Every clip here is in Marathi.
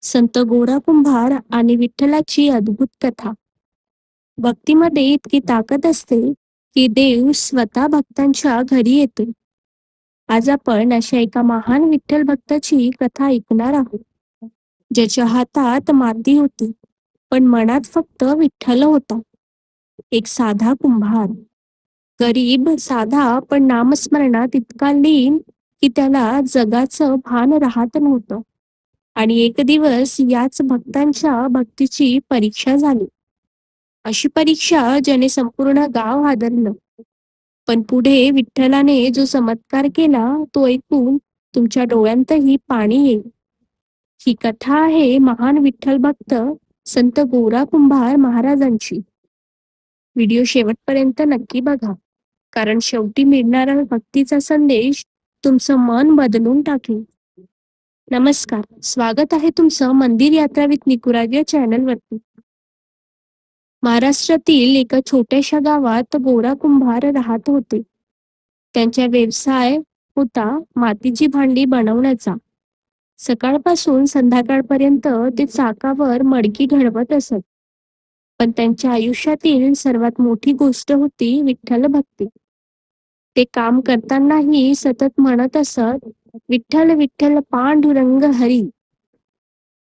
संत गोरा कुंभार आणि विठ्ठलाची अद्भुत कथा. भक्तीमध्ये इतकी ताकद असते की देव स्वतः भक्तांच्या घरी येतो. आज आपण अशा एका महान विठ्ठल भक्ताची कथा ऐकणार आहोत, ज्याच्या हातात माती होती पण मनात फक्त विठ्ठल होता. एक साधा कुंभार, गरीब, साधा, पण नामस्मरणात इतका लीन की त्याला जगाचं भान राहत नव्हतं. आणि एक दिवस याच भक्तांच्या भक्तीची परीक्षा झाली. अशी परीक्षा ज्याने संपूर्ण गाव हादरलं. पण पुढे विठ्ठलाने जो चमत्कार केला तो ऐकून तुमच्या डोळ्यांतही पाणी येईल. ही कथा आहे महान विठ्ठल भक्त संत गोरा कुंभार महाराजांची. व्हिडिओ शेवटपर्यंत नक्की बघा, कारण शेवटी मिळणारा भक्तीचा संदेश तुमचं मन बदलून टाकेल. नमस्कार, स्वागत आहे तुमचं मंदिर यात्रा विथ निकुराज या चॅनलवरती. महाराष्ट्रातील एका छोट्याशा गावात गोरा कुंभार राहत होते. त्यांचा व्यवसाय होता मातीची भांडी बनवण्याचा. सकाळपासून संध्याकाळपर्यंत ते चाकावर मडकी घडवत असत. पण त्यांच्या आयुष्यातील सर्वात मोठी गोष्ट होती विठ्ठल भक्ती. ते काम करतानाही सतत म्हणत असत, विठ्ठल विठ्ठल पांडुरंग हरी.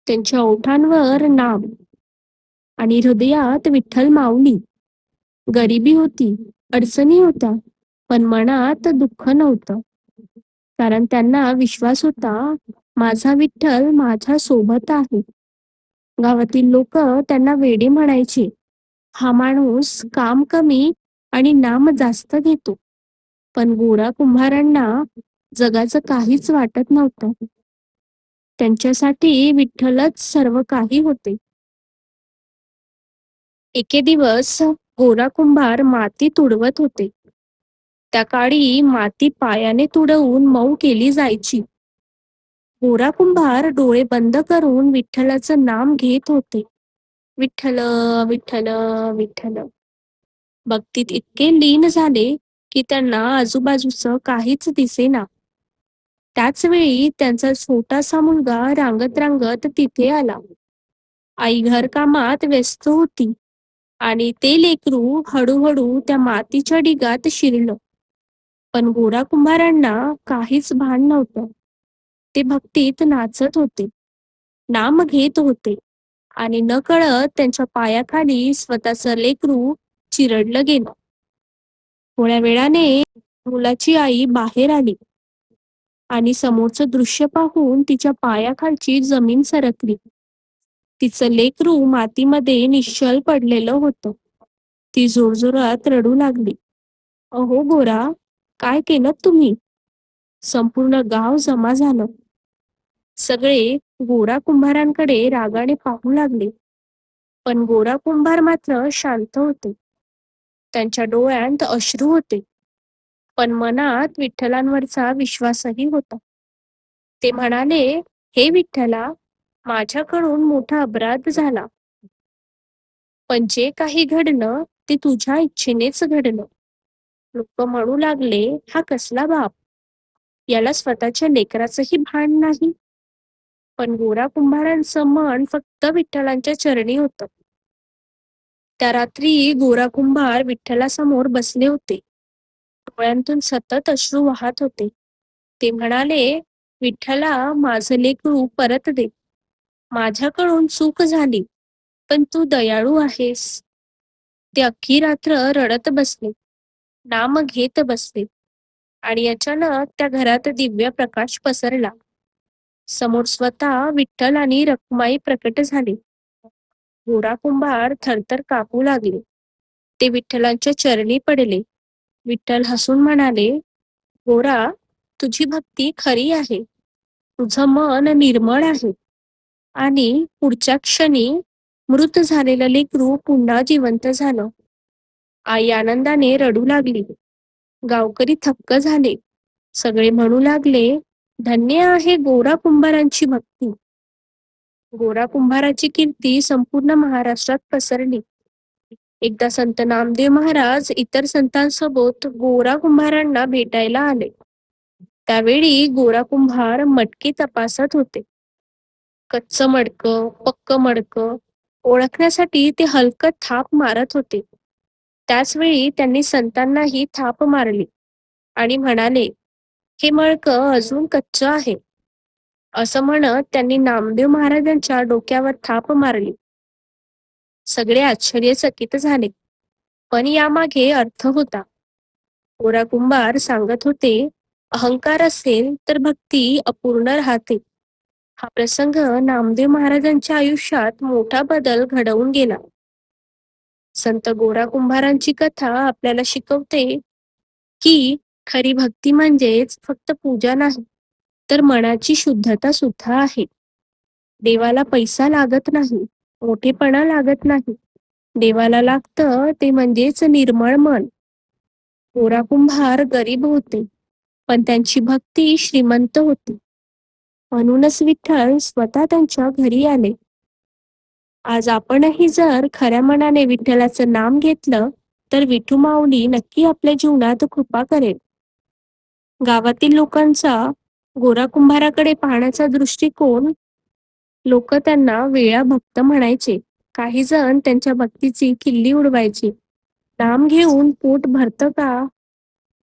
त्यांच्या ओठांवर नाम आणि हृदयात विठ्ठल माऊली. गरिबी होती, अडचणी होत्या, पण मनात दुःख नव्हतं. कारण त्यांना विश्वास होता, माझा विठ्ठल माझ्या सोबत आहे. गावातील लोक त्यांना वेडे म्हणायचे, हा माणूस काम कमी आणि नाम जास्त घेतो. पण गोरा कुंभारांना जगाचं काहीच वाटत नव्हतं. त्यांच्यासाठी विठ्ठलच सर्व काही होते. एके दिवस गोरा कुंभार माती तुडवत होते. त्या काळी माती पायाने तुडवून मऊ केली जायची. गोरा कुंभार डोळे बंद करून विठ्ठलाचं नाम घेत होते. विठ्ठल, विठ्ठल, विठ्ठल. भक्तीत इतके लीन झाले की त्यांना आजूबाजूचं काहीच दिसेना. त्याच वेळी त्यांचा छोटासा मुलगा रांगत रांगत तिथे आला. आई घरकामात व्यस्त होती आणि ते लेकरू हळूहळू त्या मातीच्या ढिगात शिरलं. पण गोरा कुंभारांना काहीच भान नव्हतं. ते भक्तीत नाचत होते, नाम घेत होते आणि नकळत त्यांच्या पायाखाली स्वतःचं लेकरू चिरडलं गेलं. थोड्या वेळाने मुलाची आई बाहेर आली आणि समोरचं दृश्य पाहून तिच्या पायाखालची जमीन सरकली. तिचं लेकरू मातीमध्ये निश्चल पडलेलं होतं. ती जोरजोरात रडू लागली. अहो गोरा, काय केलं तुम्ही? संपूर्ण गाव जमा झालं. सगळे गोरा कुंभारांकडे रागाने पाहू लागले. पण गोरा कुंभार मात्र शांत होते. त्यांच्या डोळ्यात अश्रू होते, पण मनात विठ्ठलांवरचा विश्वासही होता. ते म्हणाले, हे विठ्ठला, माझ्याकडून मोठा अपराध झाला, पण जे काही घडलं ते तुझ्या इच्छेनेच घडलं. लोक म्हणू लागले, हा कसला बाप, याला स्वतःच्या लेकराचंही भान नाही. पण गोरा कुंभारांचं मन फक्त विठ्ठलांच्या चरणी होतं. त्या रात्री गोरा कुंभार विठ्ठलासमोर बसले होते. डोळ्यांतून सतत अश्रू वाहत होते. ते म्हणाले, विठ्ठला, माझं लेकरू परत दे. माझ्याकडून चूक झाली, पण तू दयाळू आहेस. ते अख्खी रात्र रडत बसले, नाम घेत बसले आणि अचानक त्या घरात दिव्य प्रकाश पसरला. समोर स्वतः विठ्ठल आणि रखुमाई प्रकट झाली. गोरा कुंभार थरथर कापू लागले. ते विठ्ठलांच्या चरणी पडले. विठ्ठल हसून म्हणाले, गोरा, तुझी भक्ती खरी आहे. तुझं मन निर्मळ आहे आणि पुढच्या क्षणी मृत झालेलं लेकरू पुन्हा जिवंत झालं. आई आनंदाने रडू लागली. गावकरी थक्क झाले. सगळे म्हणू लागले, धन्य आहे गोरा कुंभारांची भक्ती. गोरा कुंभाराची कीर्ती संपूर्ण महाराष्ट्रात पसरली. एकदा संत नामदेव महाराज इतर संतांसोबत गोरा कुंभारांना भेटायला आले. त्यावेळी गोरा कुंभार मटकी तपासत होते. कच्चं मडकं, पक्कं मडकं ओळखण्यासाठी ते हलकं थाप मारत होते. त्याचवेळी त्यांनी संतांनाही थाप मारली आणि म्हणाले, "हे मडकं अजून कच्चं आहे." असं म्हणत त्यांनी नामदेव महाराजांच्या डोक्यावर थाप मारली. सगळे आश्चर्यचकित झाले. पण यामागे अर्थ होता. गोरा कुंभार सांगत होते, अहंकार असेल तर भक्ती अपूर्ण राहते. हा प्रसंग नामदेव महाराजांच्या आयुष्यात मोठा बदल घडवून गेला. संत गोरा कुंभारांची कथा आपल्याला शिकवते की खरी भक्ती म्हणजेच फक्त पूजा नाही, तर मनाची शुद्धता सुद्धा आहे. देवाला पैसा लागत नाही, मोठेपणा लागत नाही. देवाला लागतं ते म्हणजेच निर्मळ मन. गोरा कुंभार गरीब होते, पण त्यांची भक्ती श्रीमंत होती. म्हणूनच विठ्ठल स्वतः त्यांच्या घरी आले. आज आपणही जर खऱ्या मनाने विठ्ठलाचं नाम घेतलं, तर विठू माऊली नक्की आपल्या जीवनात कृपा करेल. गावातील लोकांचा गोरा कुंभाराकडे पाहण्याचा दृष्टिकोन, लोक त्यांना वेळा भक्त म्हणायचे. काही जण त्यांच्या भक्तीची खिल्ली उडवायची. नाम घेऊन पोट भरतं का,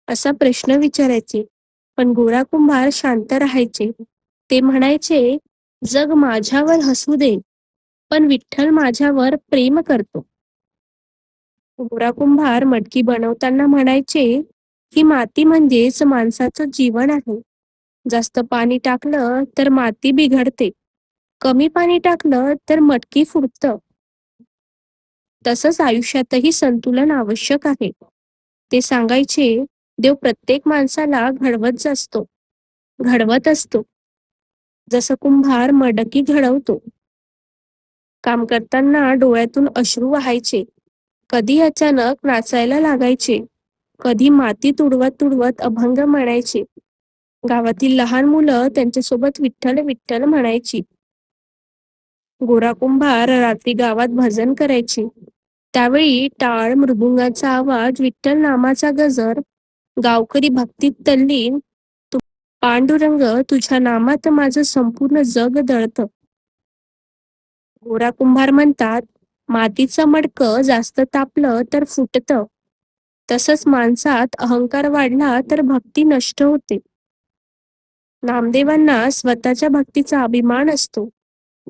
असा प्रश्न विचारायचे. पण गोरा कुंभार शांत राहायचे. ते म्हणायचे, जग माझ्यावर हसू दे, पण विठ्ठल माझ्यावर प्रेम करतो. गोरा कुंभार मटकी बनवताना म्हणायचे, ही माती म्हणजेच माणसाचं जीवन आहे. जास्त पाणी टाकलं तर माती बिघडते, कमी पाणी टाकलं तर मटकी फुटतं. तसंच आयुष्यातही संतुलन आवश्यक आहे. ते सांगायचे, देव प्रत्येक माणसाला घडवत असतो. जसं कुंभार मडकी घडवतो. काम करताना डोळ्यातून अश्रू वाहायचे. कधी अचानक नाचायला लागायचे. कधी माती तुडवत तुडवत अभंग म्हणायचे. गावातील लहान मुलं त्यांच्यासोबत विठ्ठल विठ्ठल म्हणायची. गोरा कुंभार रात्री गावात भजन करायचे. त्यावेळी टाळ मृदुंगाचा आवाज, विठ्ठल नामाचा गजर, गावकरी भक्तीत तल्लीन. पांडुरंग तुझ्या नामात माझं संपूर्ण जग दळतं. गोरा कुंभार म्हणतात, मातीचं मडकं जास्त तापलं तर फुटतं. तसंच माणसात अहंकार वाढला तर भक्ती नष्ट होते. नामदेवांना स्वतःच्या भक्तीचा अभिमान असतो.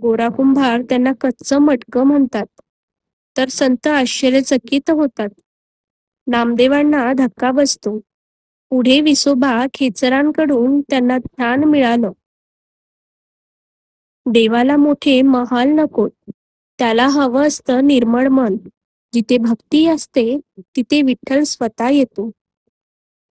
गोरा कुंभार त्यांना कच्चं मटकं म्हणतात. तर संत आश्चर्यचकित होतात. नामदेवांना धक्का बसतो. पुढे विसोबा खेचरांकडून त्यांना ज्ञान मिळालं. देवाला मोठे महाल नकोत, त्याला हवं असतं निर्मळ मन. जिथे भक्ती असते तिथे विठ्ठल स्वतः येतो.